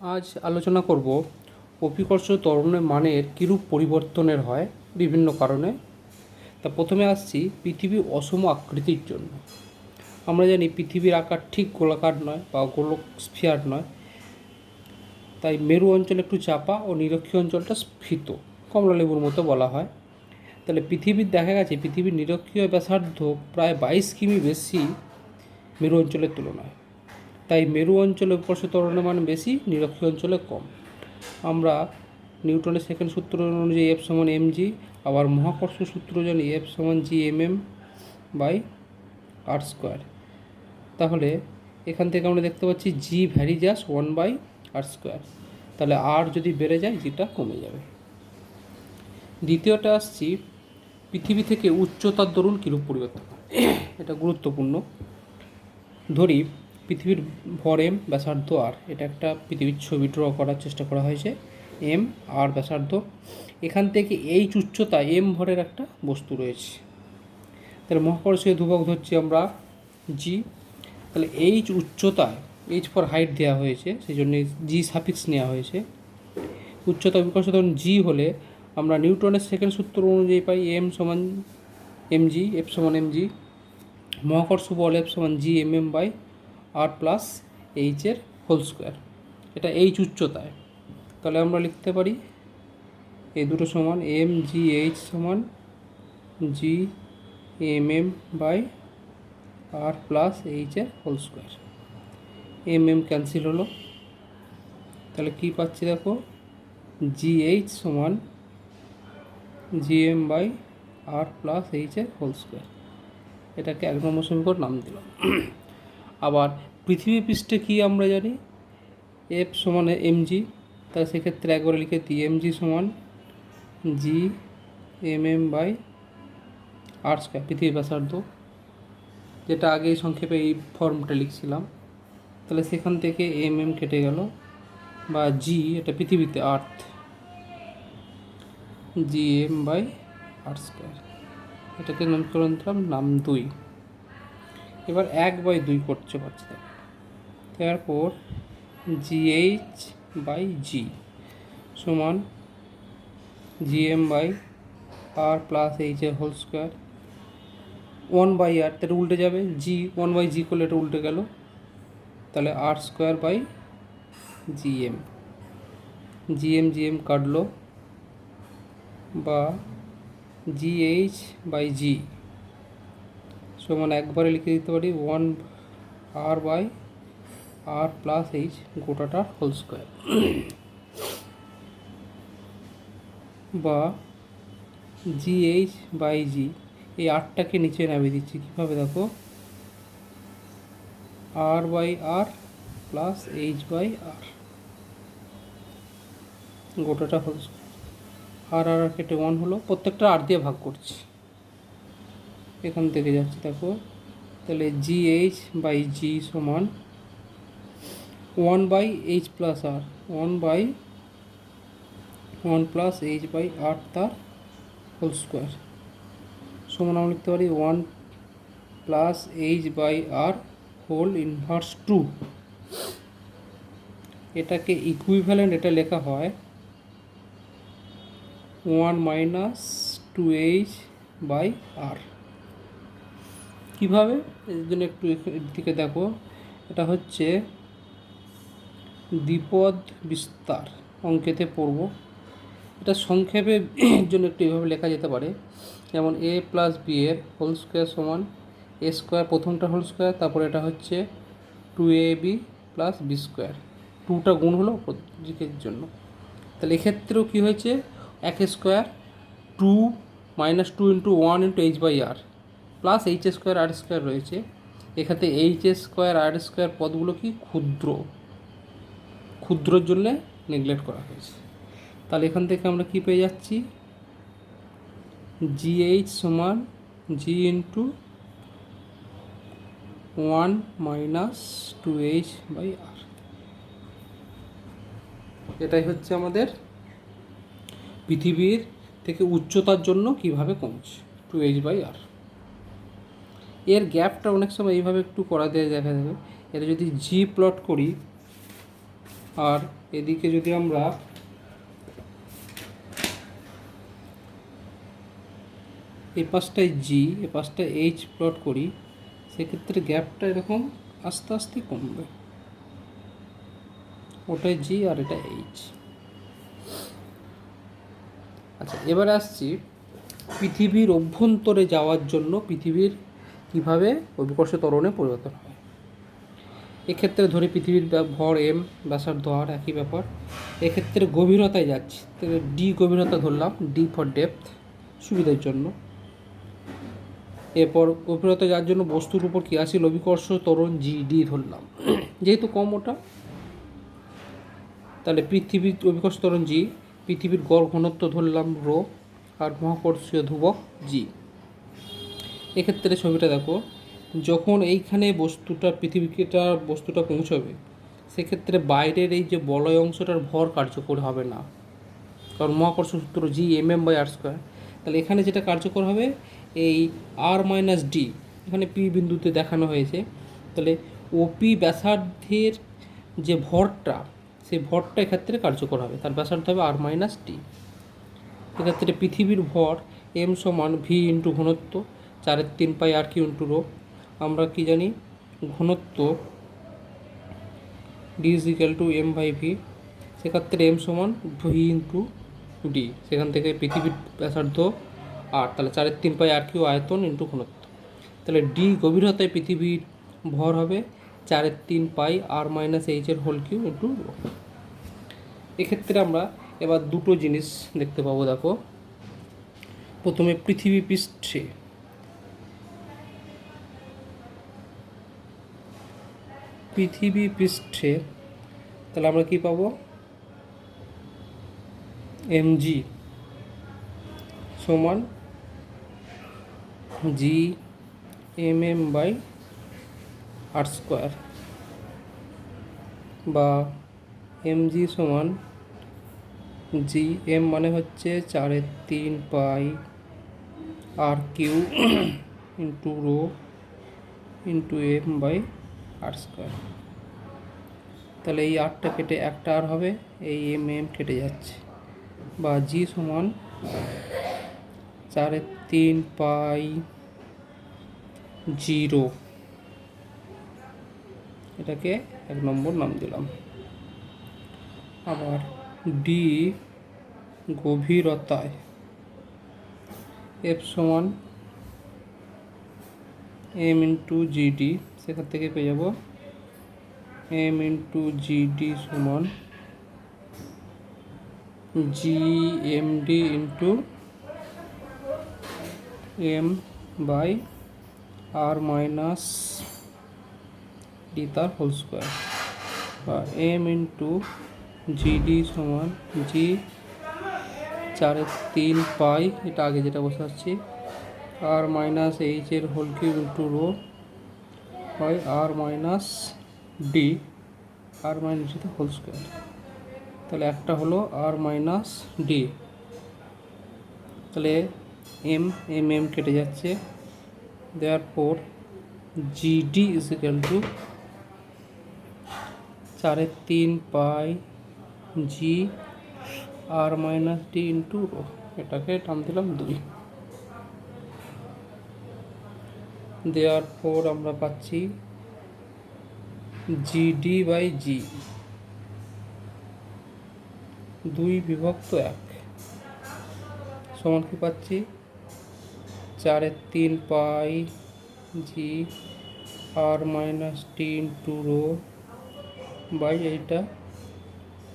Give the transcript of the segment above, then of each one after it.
আজ আলোচনা করব অভিকর্ষ ত্বরণের মানের কীরূপ পরিবর্তনের হয় বিভিন্ন কারণে। তা প্রথমে আসছি পৃথিবী অসম আকৃতির জন্য। আমরা জানি পৃথিবীর আকার ঠিক গোলাকার নয় বা গোলক স্ফিয়ার নয়, তাই মেরু অঞ্চল একটু চাপা ও নিরক্ষীয় অঞ্চলটা স্ফীত, কমলালেবুর মতো বলা হয়। তাহলে পৃথিবীর দেখা গেছে পৃথিবীর নিরক্ষীয় ব্যাসার্ধ প্রায় 22 কিমি বেশি মেরু অঞ্চলের তুলনায়। তাই মেরু অঞ্চলে অভিকর্ষ ত্বরণের মান বেশি, নিরক্ষীয় অঞ্চলে কম। আমরা নিউটনের সেকেন্ড সূত্র অনুযায়ী এফ সমান এম জি, আবার মহাকর্ষ সূত্র জানি এফ সমান g m m by r square. তাহলে এখান থেকে আমরা দেখতে পাচ্ছি জি ভ্যারি জাস্ট 1/r²। তাহলে আর যদি বেড়ে যায় জিটা কমে যাবে। দ্বিতীয়টা আসছি পৃথিবী থেকে উচ্চতার দরুন কীরূপ পরিবর্তন হয়, এটা গুরুত্বপূর্ণ। ধরি পৃথিবীর ভর এম, ব্যাসার্ধ আর, এটা একটা পৃথিবীর ছবি ড্র করার চেষ্টা করা হয়েছে। এম আর ব্যাসার্ধ, এখান থেকে এইচ উচ্চতা এম ভরের একটা বস্তু রয়েছে। তাহলে মহাকর্ষীয় ধ্রুবক ধরছি আমরা জি। তাহলে এইচ উচ্চতায়, এইচ ফর হাইট দেওয়া হয়েছে, সেই জন্য জি সাফিক্স নেওয়া হয়েছে। উচ্চতা অভিকর্ষ ত্বরণ জি হলে আমরা নিউটনের সেকেন্ড সূত্র অনুযায়ী পাই এম সমান এম জি, এফ সমান এম জি, মহাকর্ষ বল এফ সমান g m m by r plus এইচের হোল স্কোয়ার। এটা এইচ উচ্চতায়। তাহলে আমরা লিখতে পারি এই দুটো সমান এম জি এইচ সমান g m m by r plus এইচের whole square. M m cancel হলো, তাহলে কী পাচ্ছি দেখো, জি এইচ সমান g m by r plus এইচের হোল স্কোয়ার। এটাকে 1 নম্বর সমীকরণ নাম দিলাম। আবার পৃথিবী পৃষ্ঠে কি আমরা জানি এফ সমান এম জি, তাহলে সেক্ষেত্রে একবারে লিখে দিই এম জি সমান g m m by r square, পৃথিবী ব্যাসার্ধ, যেটা আগে সংক্ষেপে এই ফর্মটা লিখছিলাম। তাহলে সেখান থেকে এম এম কেটে গেল, বা জি, এটা পৃথিবীতে earth, g m by r square. এটাকে নামকরণ দিলাম নাম 2। এবার 1/2 করতে পারছি, তারপর জি এইচ বাই জি সমান g m by r plus এইচের হোল স্কোয়ার। 1/r, এটা উল্টে যাবে, জি 1/g করলে এটা উল্টে গেল, তাহলে আর স্কোয়ার বাই জিএম। জিএম কাটলো, বা জি এইচ বাই জি সমান একবারে লিখে দিতে পারি 1r by r plus h গোটাটার হোল স্কোয়ার, বা জি এইচ বাই জি, এই আরটাকে নিচে নামিয়ে দিচ্ছি। কীভাবে দেখো, r by r plus h by r গোটাটা হোল স্কোয়ার। আর আর কেটে 1 হলো, প্রত্যেকটা আর দিয়ে ভাগ করছি, এখান থেকে যাচ্ছে দেখো। তাহলে জি এইচ বাই জি সমান 1/h plus r, 1/1 plus h by r তার হোল স্কোয়ার সমান আমরা লিখতে পারি 1 plus h by r whole inverse 2। এটাকে ইকুইভ্যালেন্ট এটা লেখা হয় 1 মাইনাস 2h বাই আর। কীভাবে, এর জন্য একটু দিকে দেখো, এটা হচ্ছে দ্বিপদ বিস্তার, অঙ্কেতে পড়ব। এটা সংক্ষেপে জন্য একটু এইভাবে লেখা যেতে পারে, যেমন এ প্লাস বি এর হোল স্কোয়ার সমান এ স্কোয়ার, প্রথমটা হোল স্কোয়ার, তারপরে এটা হচ্ছে 2ab প্লাস বি স্কোয়ার, 2টা গুণ হলো দিকের জন্য। তাহলে এক্ষেত্রেও কী হয়েছে, এক square 2 minus 2 into 1 into h by r plus h square r square রয়েছে। এখানে এইচ স্কোয়ার আর স্কোয়ার পদগুলো কি ক্ষুদ্রর জন্যে নেগলেক্ট করা হয়েছে। তাহলে এখান থেকে আমরা কি পেয়ে যাচ্ছি, জি এইচ সমান জি ইন্টু 1 মাইনাস 2h বাই আর। এটাই হচ্ছে আমাদের পৃথিবীর থেকে উচ্চতার জন্য কিভাবে কমছে 2h বাই আর। এর গ্যাপটা অনেক সময় এইভাবে একটু করা দিয়ে দেখা যাবে। এটা যদি জি প্লট করি আর এদিকে যদি আমরা এই পাশটায় জি, এ পাশটায় এইচ প্লট করি, সেক্ষেত্রে গ্যাপটা এরকম আস্তে আস্তে কমবে। ওটাই জি আর এটা এইচ। আচ্ছা, এবারে আসছি পৃথিবীর অভ্যন্তরে যাওয়ার জন্য পৃথিবীর কীভাবে অভিকর্ষ ত্বরণে পরিবর্তন হয়। এক্ষেত্রে ধরি পৃথিবীর ভর এম, ব্যাসার্ধ আর, একই ব্যাপার। এক্ষেত্রে গভীরতায় যাচ্ছি, তাহলে ডি গভীরতা ধরলাম, ডি ফর ডেপথ সুবিধার জন্য। এরপর গভীরতা যাওয়ার জন্য বস্তুর উপর ক্রিয়াশীল অভিকর্ষ ত্বরণ জি ডি ধরলাম, যেহেতু কম ওটা। তাহলে পৃথিবীর অভিকর্ষ ত্বরণ জি, পৃথিবীর গড় ঘনত্ব ধরলাম রো, আর মহাকর্ষীয় ধ্রুবক জি। এক্ষেত্রে ছবিটা দেখো, যখন এইখানে বস্তুটা পৌঁছবে, সেক্ষেত্রে বাইরের এই যে বলয় অংশটার ভর কার্যকর হবে না, কারণ মহাকর্ষ সূত্র জি mm/r²। তাহলে এখানে যেটা কার্যকর হবে এই r - d, এখানে পি বিন্দুতে দেখানো হয়েছে। তাহলে ওপি ব্যাসার্ধের যে ভরটা, সেই ভরটা এক্ষেত্রে কার্যকর হবে, তার ব্যাসার্ধ হবে r - d। এক্ষেত্রে পৃথিবীর ভর m সমান v ইন্টু ঘনত্ব 4/3π/r³ ইন্টু রো। আমরা কি জানি, ঘনত্ব d = m/v, সেক্ষেত্রে m সমান v ইন্টু ডি, সেখান থেকে পৃথিবীর ব্যাসার্ধ আর, তাহলে 4/3π/r³ আয়তন ইন্টু ঘনত্ব। তাহলে ডি গভীরতায় পৃথিবীর ভর হবে 4/3π/r - h³ ইন্টু রো। এক্ষেত্রে আমরা এবার দুটো জিনিস দেখতে পাবো, দেখো। প্রথমে পৃথিবী পৃষ্ঠে তাহলে আমরা কি পাবো, mg সমান জি mm/r², বা mg সমান জি, এম মানে হচ্ছে 4/3π/r³ into rho into m/r²। তাহলে এই আরটা কেটে একটা আর হবে, এই এম কেটে যাচ্ছে, বা জি সমান 4/3π/0, এটাকে 1 নম্বর নাম দিলাম। আবার ডি গভীরতায় এফ সমান এম ইন্টু জিডি, সেখান থেকে পেয়ে যাব এম ইন্টু জিডি সমান g m d into m/r - d তার হোল স্কোয়ার, বা এম ইন্টু জিডি সমান জি 4/3π, এটা আগে যেটা বসে আসছি, r - h এর whole cube into rho by r - d, r - d whole square. তাহলে একটা হলো r - d, তাহলে এম কেটে যাচ্ছে, therefore g d = 4/3π/g r - d into rho, এটাকে টান দিলাম 2। দেয়ারফর আমরা পাচ্ছি GD/g 2/1 সমান কি পাচ্ছি, 4/3π/g r - d into rho by এইটা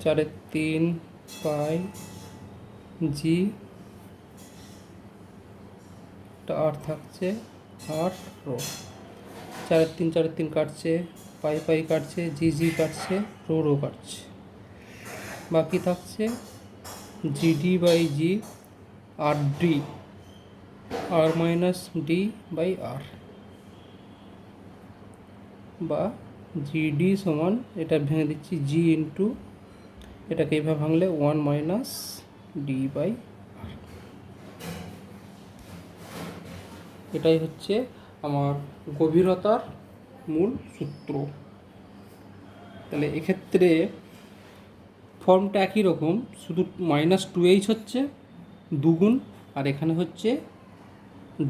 4/3π/g, আর থাকছে আর রো। 4/3 কাটছে, পাই কাটছে, জি কাটছে, রো কাটছে, বাকি থাকছে GD/g আর ডি, r - d/r, বা জিডি সমান, এটা ভেঙে দিচ্ছি জি ইন্টু, এটাকে এইভাবে ভাঙলে 1 - d/r। এটাই হচ্ছে আমার গভীরতার মূল সূত্র। তাহলে এক্ষেত্রে ফর্মটা একই রকম, শুধু -2h হচ্ছে দুগুণ, আর এখানে হচ্ছে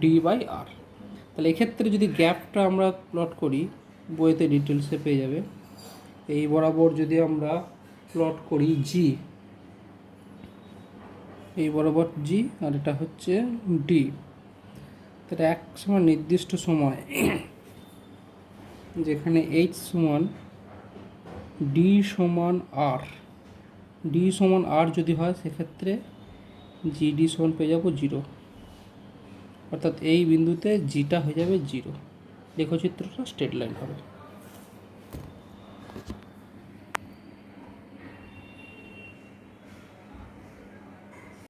d/r। তাহলে এক্ষেত্রে যদি গ্যাপটা আমরা প্লট করি, বইতে ডিটেলসে পেয়ে যাবে। এই বরাবর যদি আমরা প্লট করি জি, এই বরাবর জি, আর এটা হচ্ছে ডি, তাহলে এক সময় নির্দিষ্ট সময় যেখানে এইচ সমান ডি সমান আর, ডি সমান আর যদি হয় সেক্ষেত্রে জিডি সমান পেয়ে যাবো 0, অর্থাৎ এই বিন্দুতে জিটা হয়ে যাবে 0। লেখচিত্রটা স্ট্রেট লাইন হবে।